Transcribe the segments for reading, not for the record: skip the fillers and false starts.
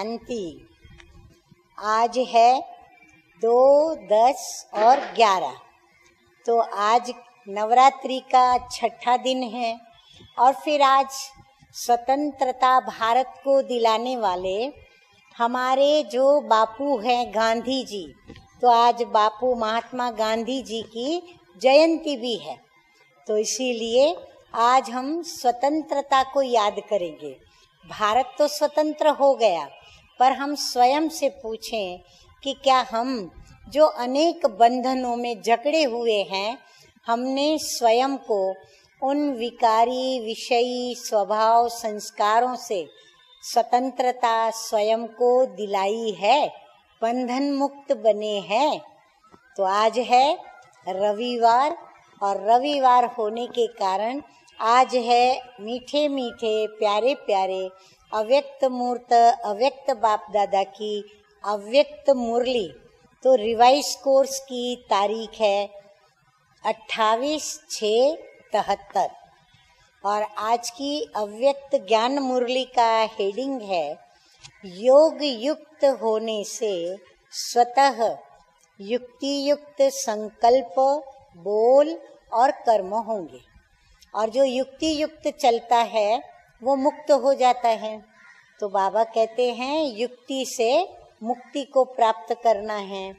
शांति। आज है 2, 10 और 11। तो आज नवरात्रि का छठा दिन है और फिर आज स्वतंत्रता भारत को दिलाने वाले हमारे जो बापू हैं गांधी जी, तो आज बापू महात्मा गांधी जी की जयंती भी है। तो इसीलिए आज हम स्वतंत्रता को याद करेंगे। भारत तो स्वतंत्र हो गया, पर हम स्वयं से पूछें कि क्या हम जो अनेक बंधनों में जकड़े हुए हैं, हमने स्वयं को उन विकारी विषयी स्वभाव संस्कारों से स्वतंत्रता स्वयं को दिलाई है, बंधन मुक्त बने हैं। तो आज है रविवार और रविवार होने के कारण आज है मीठे मीठे प्यारे प्यारे अव्यक्त मूर्त अव्यक्त बाप दादा की अव्यक्त मुरली। तो रिवाइज कोर्स की तारीख है 28/6/73 और आज की अव्यक्त ज्ञान मुरली का हेडिंग है योग युक्त होने से स्वतः युक्ति युक्त संकल्प बोल और कर्म होंगे। और जो युक्ति युक्त चलता है वो मुक्त हो जाता है। तो बाबा कहते हैं युक्ति से मुक्ति को प्राप्त करना है।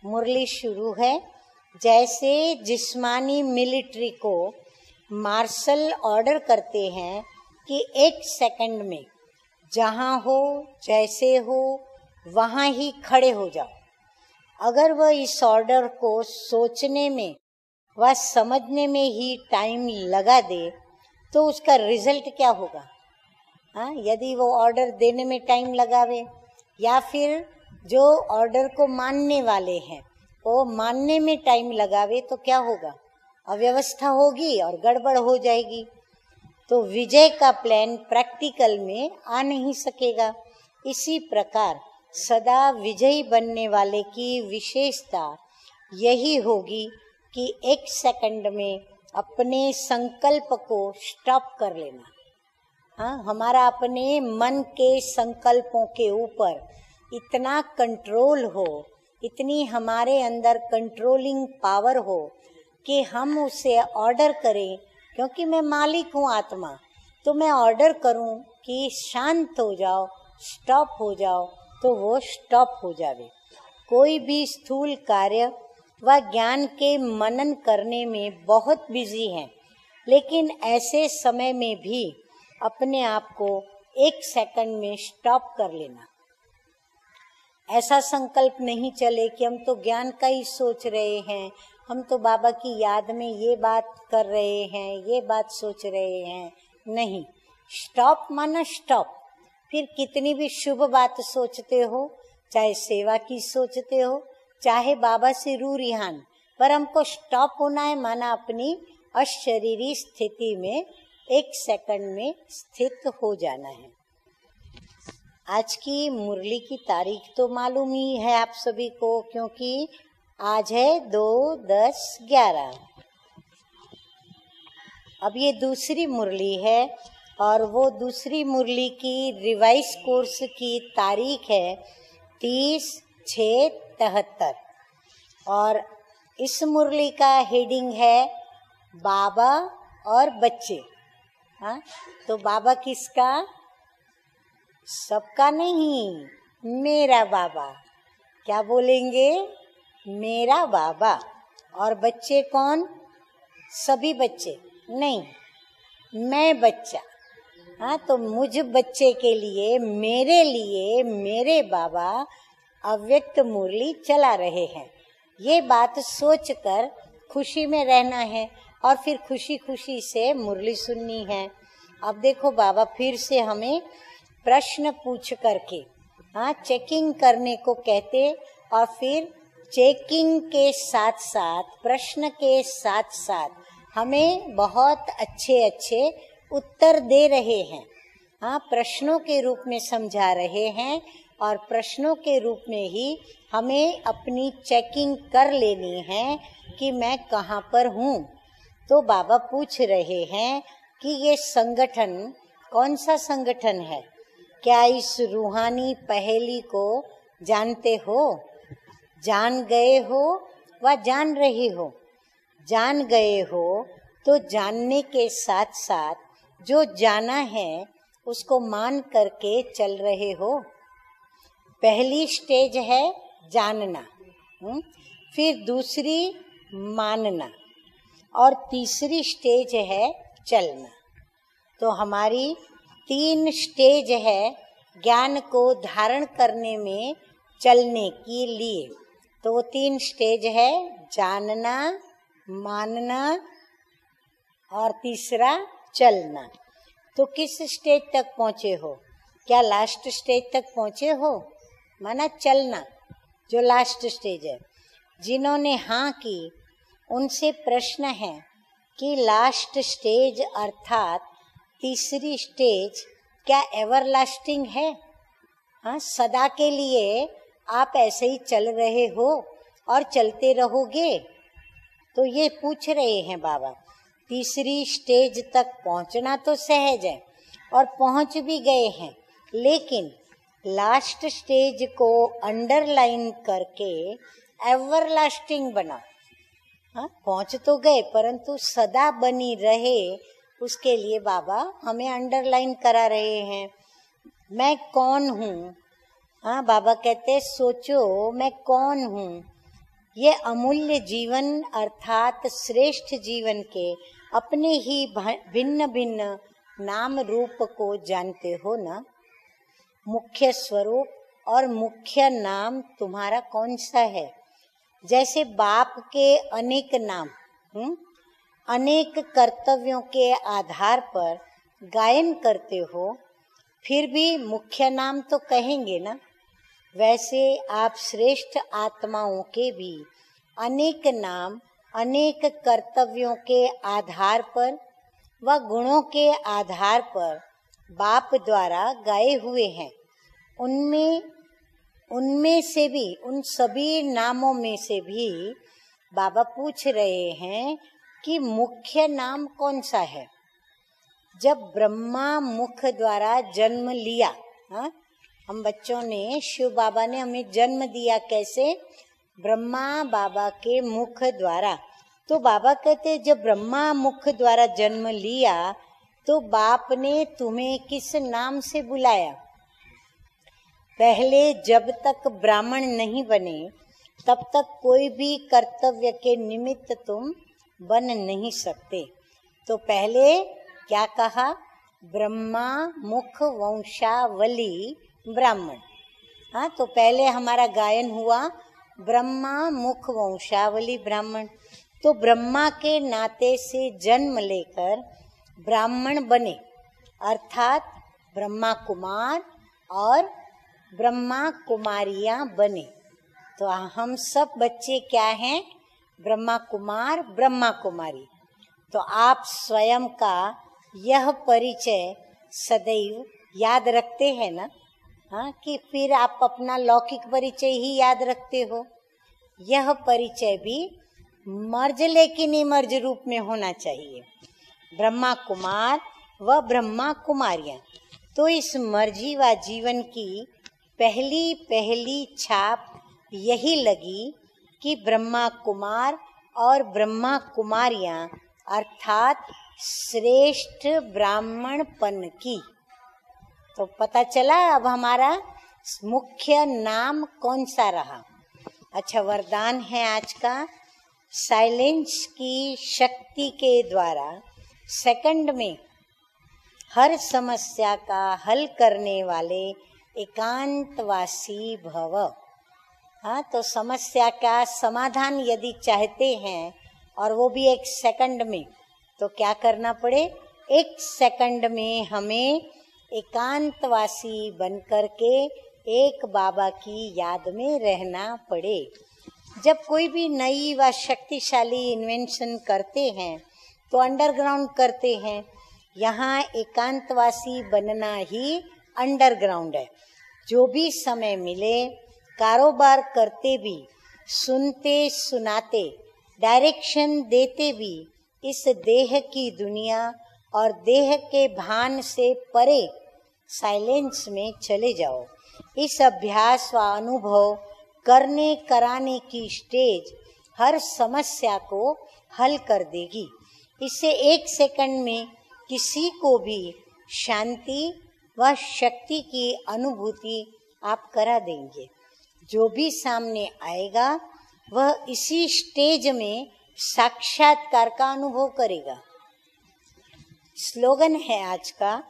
मुरली शुरू है। जैसे जिस्मानी मिलिट्री को मार्शल ऑर्डर करते हैं कि 1 सेकंड में जहाँ हो जैसे हो वहाँ ही खड़े हो जाओ। अगर वह इस ऑर्डर को सोचने में व समझने में ही टाइम लगा दे तो उसका रिजल्ट क्या होगा? यदि वो ऑर्डर देने में टाइम लगावे या फिर जो ऑर्डर को मानने वाले हैं वो मानने में टाइम लगावे तो क्या होगा? अव्यवस्था होगी और गड़बड़ हो जाएगी। तो विजय का प्लान प्रैक्टिकल में आ नहीं सकेगा। इसी प्रकार सदा विजयी बनने वाले की विशेषता यही होगी कि 1 सेकंड में अपने संकल्प को स्टॉप कर लेना। हमारा अपने मन के संकल्पों के ऊपर इतना कंट्रोल हो, इतनी हमारे अंदर कंट्रोलिंग पावर हो कि हम उसे ऑर्डर करें। क्योंकि मैं मालिक हूँ आत्मा, तो मैं ऑर्डर करूँ कि शांत हो जाओ, स्टॉप हो जाओ, तो वो स्टॉप हो जावे। कोई भी स्थूल कार्य व ज्ञान के मनन करने में बहुत बिजी हैं, लेकिन ऐसे समय में भी अपने आप को 1 सेकंड में स्टॉप कर लेना। ऐसा संकल्प नहीं चले कि हम तो ज्ञान का ही सोच रहे हैं, हम तो बाबा की याद में ये बात कर रहे हैं, ये बात सोच रहे हैं। नहीं, स्टॉप माना स्टॉप। फिर कितनी भी शुभ बात सोचते हो, चाहे सेवा की सोचते हो, चाहे बाबा से रू रिहान, पर हमको स्टॉप होना है, माना अपनी अशरीरी स्थिति में 1 सेकंड में स्थित हो जाना है। आज की मुरली की तारीख तो मालूम ही है आप सभी को, क्योंकि आज है 2, 10, 11। अब ये दूसरी मुरली है और वो दूसरी मुरली की रिवाइज कोर्स की तारीख है 30/6/73 और इस मुरली का हेडिंग है बाबा और बच्चे। तो बाबा किसका? सबका नहीं, मेरा बाबा। क्या बोलेंगे? मेरा बाबा। और बच्चे कौन? सभी बच्चे नहीं, मैं बच्चा। तो मुझ बच्चे के लिए, मेरे बाबा अव्यक्त मुरली चला रहे हैं। ये बात सोचकर खुशी में रहना है और फिर खुशी खुशी से मुरली सुननी है। अब देखो बाबा फिर से हमें प्रश्न पूछ करके चेकिंग करने को कहते और फिर चेकिंग के साथ साथ, प्रश्न के साथ साथ हमें बहुत अच्छे अच्छे उत्तर दे रहे हैं। प्रश्नों के रूप में समझा रहे हैं और प्रश्नों के रूप में ही हमें अपनी चेकिंग कर लेनी है कि मैं कहाँ पर हूँ। तो बाबा पूछ रहे हैं कि ये संगठन कौन सा संगठन है? क्या इस रूहानी पहेली को जानते हो? जान गए हो व जान रहे हो? जान गए हो तो जानने के साथ साथ जो जाना है उसको मान करके चल रहे हो। पहली स्टेज है जानना, फिर दूसरी मानना और तीसरी स्टेज है चलना। तो हमारी 3 स्टेज है ज्ञान को धारण करने में चलने के लिए। तो वो 3 स्टेज है जानना, मानना और तीसरा चलना। तो किस स्टेज तक पहुँचे हो? क्या लास्ट स्टेज तक पहुँचे हो? माना चलना, जो लास्ट स्टेज है। जिन्होंने हाँ की उनसे प्रश्न है कि लास्ट स्टेज अर्थात तीसरी स्टेज क्या एवरलास्टिंग है? हाँ, सदा के लिए आप ऐसे ही चल रहे हो और चलते रहोगे? तो ये पूछ रहे हैं बाबा। तीसरी स्टेज तक पहुंचना तो सहज है और पहुंच भी गए हैं, लेकिन लास्ट स्टेज को अंडरलाइन करके एवरलास्टिंग बना। हाँ, पहुंच तो गए परंतु सदा बनी रहे, उसके लिए बाबा हमें अंडरलाइन करा रहे हैं। मैं कौन हूँ? हाँ, बाबा कहते हैं सोचो मैं कौन हूँ। ये अमूल्य जीवन अर्थात श्रेष्ठ जीवन के अपने ही भिन्न भिन्न नाम रूप को जानते हो ना? मुख्य स्वरूप और मुख्य नाम तुम्हारा कौन सा है? जैसे बाप के अनेक नाम, अनेक कर्तव्यों के आधार पर गायन करते हो, फिर भी मुख्य नाम तो कहेंगे ना? वैसे आप श्रेष्ठ आत्माओं के भी अनेक नाम अनेक कर्तव्यों के आधार पर व गुणों के आधार पर बाप द्वारा गाए हुए हैं। उनमें से भी, उन सभी नामों में से भी बाबा पूछ रहे हैं कि मुख्य नाम कौन सा है? जब ब्रह्मा मुख द्वारा जन्म लिया, हाँ, हम बच्चों ने, शिव बाबा ने हमें जन्म दिया कैसे? ब्रह्मा बाबा के मुख द्वारा। तो बाबा कहते जब ब्रह्मा मुख द्वारा जन्म लिया तो बाप ने तुम्हें किस नाम से बुलाया? पहले जब तक ब्राह्मण नहीं बने तब तक कोई भी कर्तव्य के निमित्त तुम बन नहीं सकते। तो पहले क्या कहा? ब्रह्मा मुख वंशावली ब्राह्मण। हाँ, तो पहले हमारा गायन हुआ ब्रह्मा मुख वंशावली ब्राह्मण। तो ब्रह्मा के नाते से जन्म लेकर ब्राह्मण बने, अर्थात ब्रह्मा कुमार और ब्रह्मा कुमारियां बने। तो हम सब बच्चे क्या हैं? ब्रह्मा कुमार, ब्रह्मा कुमारी। तो आप स्वयं का यह परिचय सदैव याद रखते हैं ना? हाँ, कि फिर आप अपना लौकिक परिचय ही याद रखते हो? यह परिचय भी मर्ज लेकिन इमर्ज रूप में होना चाहिए, ब्रह्मा कुमार व ब्रह्मा कुमारियां। तो इस मर्जी व जीवन की पहली छाप यही लगी कि ब्रह्मा कुमार और ब्रह्मा कुमारियां अर्थात श्रेष्ठ ब्राह्मणपन की। तो पता चला अब हमारा मुख्य नाम कौन सा रहा। अच्छा, वरदान है आज का, साइलेंस की शक्ति के द्वारा सेकंड में हर समस्या का हल करने वाले एकांतवासी भव। हाँ, तो समस्या का समाधान यदि चाहते हैं और वो भी 1 सेकंड में, तो क्या करना पड़े? 1 सेकंड में हमें एकांतवासी बनकर के एक बाबा की याद में रहना पड़े। जब कोई भी नई व शक्तिशाली इन्वेंशन करते हैं तो अंडरग्राउंड करते हैं। यहाँ एकांतवासी बनना ही अंडरग्राउंड है। जो भी समय मिले कारोबार करते भी, सुनते सुनाते, डायरेक्शन देते भी इस देह की दुनिया और देह के भान से परे साइलेंस में चले जाओ। इस अभ्यास व अनुभव करने कराने की स्टेज हर समस्या को हल कर देगी। इससे 1 सेकंड में किसी को भी शांति व शक्ति की अनुभूति आप करा देंगे। जो भी सामने आएगा वह इसी स्टेज में साक्षात्कार का अनुभव करेगा। स्लोगन है आज का,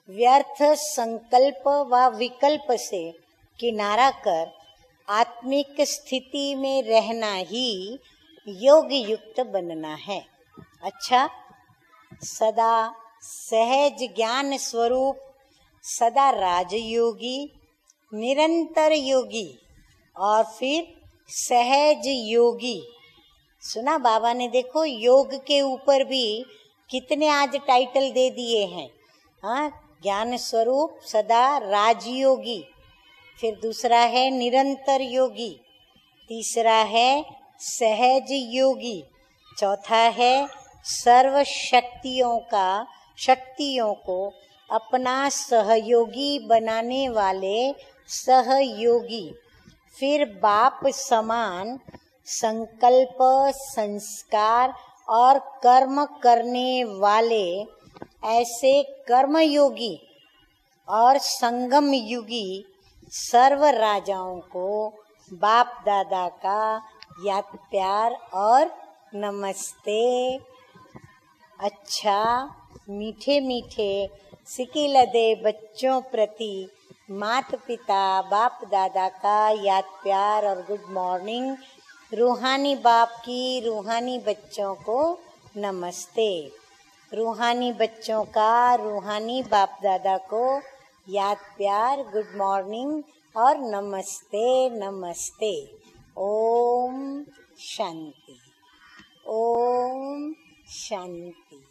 व्यर्थ संकल्प व विकल्प से किनारा कर आत्मिक स्थिति में रहना ही योग युक्त बनना है। अच्छा, सदा सहज ज्ञान स्वरूप, सदा राजयोगी, निरंतर योगी और फिर सहज योगी। सुना बाबा ने, देखो योग के ऊपर भी कितने आज टाइटल दे दिए हैं। हाँ, ज्ञान स्वरूप, सदा राजयोगी, फिर दूसरा है निरंतर योगी, तीसरा है सहज योगी, चौथा है सर्व शक्तियों को अपना सहयोगी बनाने वाले सहयोगी, फिर बाप समान संकल्प, संस्कार और कर्म करने वाले ऐसे कर्मयोगी और संगम युगी सर्व राजाओं को बाप दादा का याद प्यार और नमस्ते। अच्छा, मीठे मीठे सिकिलदे बच्चों प्रति माता पिता बाप दादा का याद प्यार और गुड मॉर्निंग। रूहानी बाप की रूहानी बच्चों को नमस्ते। रूहानी बच्चों का रूहानी बाप दादा को याद प्यार, गुड मॉर्निंग और नमस्ते नमस्ते। ओम शांति, ओम शांति।